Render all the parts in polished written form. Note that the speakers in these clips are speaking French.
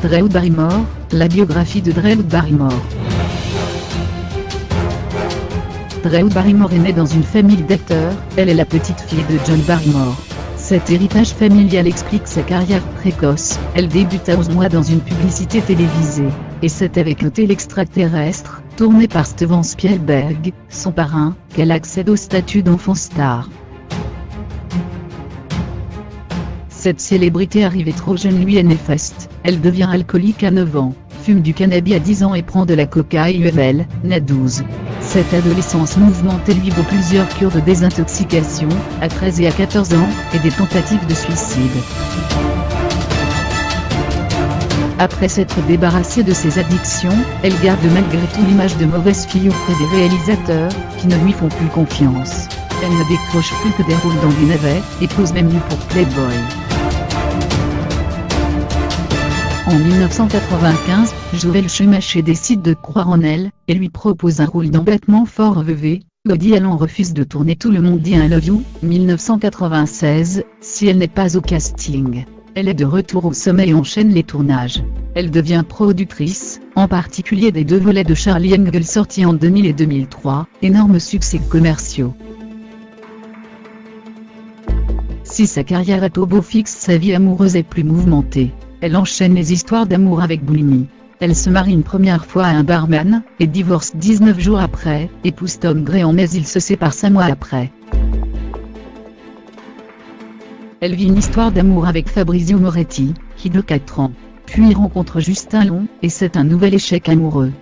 Drew Barrymore, la biographie de Drew Barrymore. Drew Barrymore est née dans une famille d'acteurs, elle est la petite fille de John Barrymore. Cet héritage familial explique sa carrière précoce, elle débute à 11 mois dans une publicité télévisée. Et c'est avec Hôtel Extraterrestre, tourné par Steven Spielberg, son parrain, qu'elle accède au statut d'enfant star. Cette célébrité arrivée trop jeune lui est néfaste, elle devient alcoolique à 9 ans, fume du cannabis à 10 ans et prend de la cocaïne à 12. Cette adolescence mouvementée lui vaut plusieurs cures de désintoxication, à 13 et à 14 ans, et des tentatives de suicide. Après s'être débarrassée de ses addictions, elle garde malgré tout l'image de mauvaise fille auprès des réalisateurs, qui ne lui font plus confiance. Elle ne décroche plus que des rôles dans des navets, et pose même nu pour Playboy. En 1995, Joel Schumacher décide de croire en elle, et lui propose un rôle dans Batman Forever. Woody Allen refuse de tourner Tout le monde dit I love you, 1996, si elle n'est pas au casting. Elle est de retour au sommet et enchaîne les tournages. Elle devient productrice, en particulier des 2 volets de Charlie Engel sortis en 2000 et 2003, énormes succès commerciaux. Si sa carrière est au beau fixe, sa vie amoureuse est plus mouvementée. Elle enchaîne les histoires d'amour avec boulimie. Elle se marie une première fois à un barman, et divorce 19 jours après, épouse Tom Gray mais ils se séparent 5 mois après. Elle vit une histoire d'amour avec Fabrizio Moretti, qui de 4 ans. Puis rencontre Justin Long, et c'est un nouvel échec amoureux.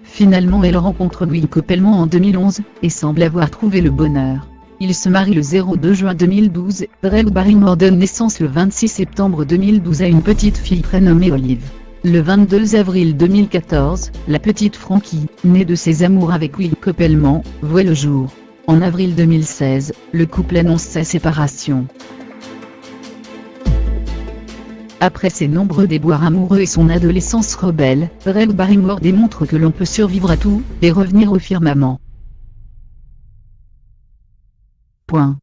Finalement elle rencontre Louis Coppelman en 2011, et semble avoir trouvé le bonheur. Ils se marient le 02 juin 2012, Drew Barrymore donne naissance le 26 septembre 2012 à une petite fille prénommée Olive. Le 22 avril 2014, la petite Frankie, née de ses amours avec Will Coppelman, voit le jour. En avril 2016, le couple annonce sa séparation. Après ses nombreux déboires amoureux et son adolescence rebelle, Drew Barrymore démontre que l'on peut survivre à tout, et revenir au firmament. Point.